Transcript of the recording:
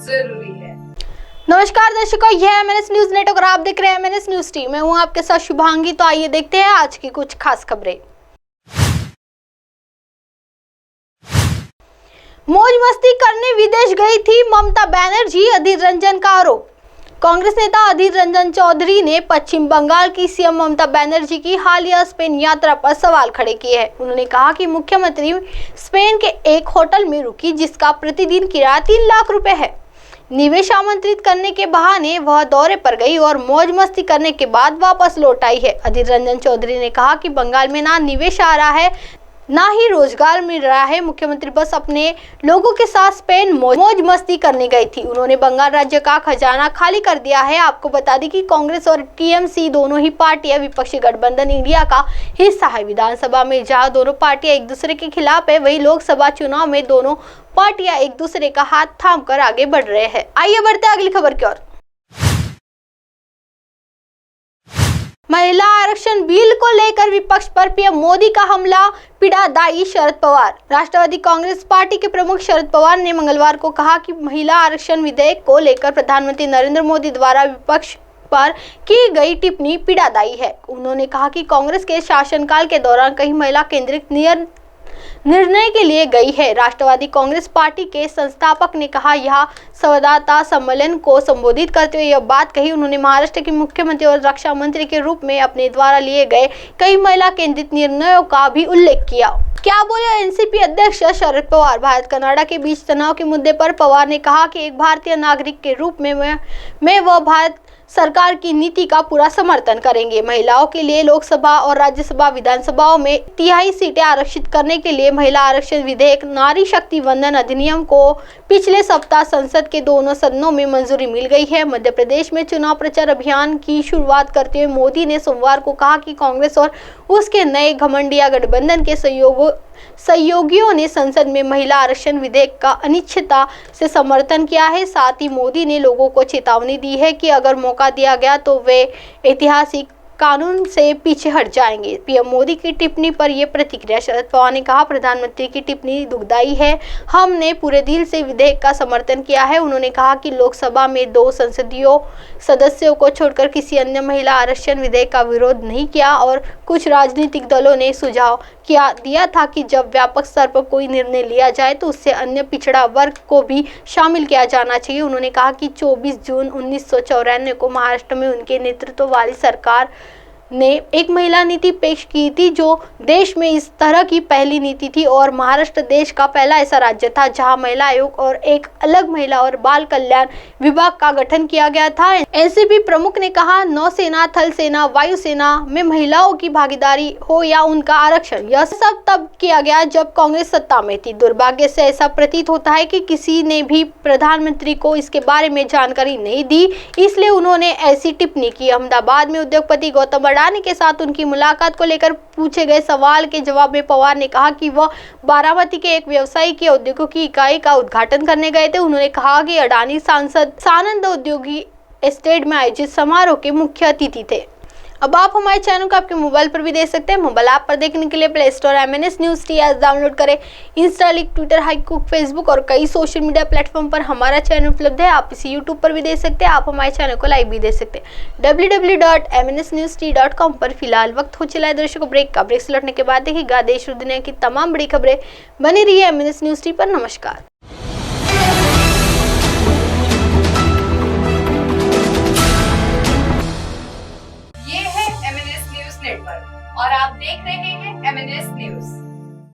जरूरी है। नमस्कार दर्शकों, यह है एमएनएस न्यूज नेटवर्क और आप देख रहे हैं एमएनएस न्यूज टीम। मैं हूं आपके साथ शुभांगी। तो आइए देखते हैं आज की कुछ खास खबरें। मौज मस्ती करने विदेश गई थी ममता बनर्जी, अधीर रंजन का आरोप। कांग्रेस नेता अधीर रंजन चौधरी ने पश्चिम बंगाल की सीएम ममता बनर्जी की हालिया स्पेन यात्रा पर सवाल खड़े किए हैं। उन्होंने कहा कि मुख्यमंत्री स्पेन के एक होटल में रुकी जिसका प्रतिदिन किराया 3 लाख रुपए है। निवेश आमंत्रित करने के बहाने वह दौरे पर गई और मौज मस्ती करने के बाद वापस लौट आई है। अधीर रंजन चौधरी ने कहा कि बंगाल में ना निवेश आ रहा है ना ही रोजगार मिल रहा है। मुख्यमंत्री बस अपने लोगों के साथ स्पेन मौज मस्ती करने गई थी। उन्होंने बंगाल राज्य का खजाना खाली कर दिया है। आपको बता दें कि कांग्रेस और टीएमसी दोनों ही पार्टियां विपक्षी गठबंधन इंडिया का हिस्सा है। विधानसभा में जहां दोनों पार्टियां एक दूसरे के खिलाफ है, वहीं लोकसभा चुनाव में दोनों पार्टियां एक दूसरे का हाथ थाम कर आगे बढ़ रहे हैं। आइए बढ़ते हैं अगली खबर की ओर। महिला आरक्षण बिल को लेकर विपक्ष पर पीएम मोदी का हमला, पीड़ा दाई शरद पवार। राष्ट्रवादी कांग्रेस पार्टी के प्रमुख शरद पवार ने मंगलवार को कहा कि महिला आरक्षण विधेयक को लेकर प्रधानमंत्री नरेंद्र मोदी द्वारा विपक्ष पर की गई टिप्पणी पीड़ादायी है। उन्होंने कहा कि कांग्रेस के शासनकाल के दौरान कई महिला केंद्रित निर्णय के लिए गई है। राष्ट्रवादी कांग्रेस पार्टी के संस्थापक ने कहा, यह संवाददाता सम्मेलन को संबोधित करते हुए यह बात कही। उन्होंने महाराष्ट्र के मुख्यमंत्री और रक्षा मंत्री के रूप में अपने द्वारा लिए गए कई महिला केंद्रित निर्णयों का भी उल्लेख किया। क्या बोले एनसीपी अध्यक्ष शरद पवार। भारत कनाडा के बीच तनाव के मुद्दे पर पवार ने कहा कि एक भारतीय नागरिक के रूप में वह भारत सरकार की नीति का पूरा समर्थन करेंगे। महिलाओं के लिए लोकसभा और राज्यसभा विधानसभाओं में 3/4 सीटें आरक्षित करने के लिए महिला आरक्षण विधेयक नारी शक्ति वंदन अधिनियम को पिछले सप्ताह संसद के दोनों सदनों में मंजूरी मिल गई है। मध्य प्रदेश में चुनाव प्रचार अभियान की शुरुआत करते हुए मोदी ने सोमवार को कहा कि कांग्रेस और उसके नए घमंडिया गठबंधन के सहयोगियों ने संसद में महिला आरक्षण विधेयक का अनिश्चितता से समर्थन किया है। साथ ही मोदी ने लोगों को चेतावनी दी है कि अगर मौका दिया गया तो वे ऐतिहासिक कानून से पीछे हट जाएंगे। पीएम मोदी की टिप्पणी पर यह प्रतिक्रिया। शरद पवार ने कहा, प्रधानमंत्री की टिप्पणी दुखदायी है। हमने पूरे दिल से विधेयक का समर्थन किया है। उन्होंने कहा कि लोकसभा में 2 संसदीय सदस्यों को छोड़कर किसी अन्य महिला आरक्षण विधेयक का विरोध नहीं किया और कुछ राजनीतिक दलों ने सुझाव दिया था कि जब व्यापक स्तर पर कोई निर्णय लिया जाए तो उससे अन्य पिछड़ा वर्ग को भी शामिल किया जाना चाहिए। उन्होंने कहा कि 24 जून 1994 को महाराष्ट्र में उनके नेतृत्व वाली सरकार ने एक महिला नीति पेश की थी जो देश में इस तरह की पहली नीति थी और महाराष्ट्र देश का पहला ऐसा राज्य था जहां महिला आयोग और एक अलग महिला और बाल कल्याण विभाग का गठन किया गया था। एनसीपी प्रमुख ने कहा, नौसेना, थल सेना, वायुसेना में महिलाओं की भागीदारी हो या उनका आरक्षण, यह सब तब किया गया जब कांग्रेस सत्ता में थी। दुर्भाग्य से ऐसा प्रतीत होता है कि किसी ने भी प्रधानमंत्री को इसके बारे में जानकारी नहीं दी, इसलिए उन्होंने ऐसी टिप्पणी की। अहमदाबाद में उद्योगपति गौतम अडानी के साथ उनकी मुलाकात को लेकर पूछे गए सवाल के जवाब में पवार ने कहा कि वह बारामती के एक व्यवसायिक औद्योगिक इकाई का उद्घाटन करने गए थे। उन्होंने कहा कि अडानी सांसद सानंद औद्योगिक एस्टेट में आयोजित समारोह के मुख्य अतिथि थे। अब आप हमारे चैनल को आपके मोबाइल पर भी देख सकते हैं। मोबाइल ऐप पर देखने के लिए play store MNS news T app download करें। इंस्टा, ट्विटर, हाईकुक, फेसबुक और कई सोशल मीडिया प्लेटफॉर्म पर हमारा चैनल उपलब्ध है। आप इसे यूट्यूब पर भी देख सकते हैं। आप हमारे चैनल को लाइव भी देख सकते हैं www.mnsnewst.com पर। फिलहाल वक्त हो चला है दर्शकों ब्रेक का। ब्रेक से लौटने के बाद देखिएगा देश और दुनिया की तमाम बड़ी खबरें। बनी रही है एमएनएस न्यूज टी पर। नमस्कार। और आप देख रहे हैं एमएनएस न्यूज।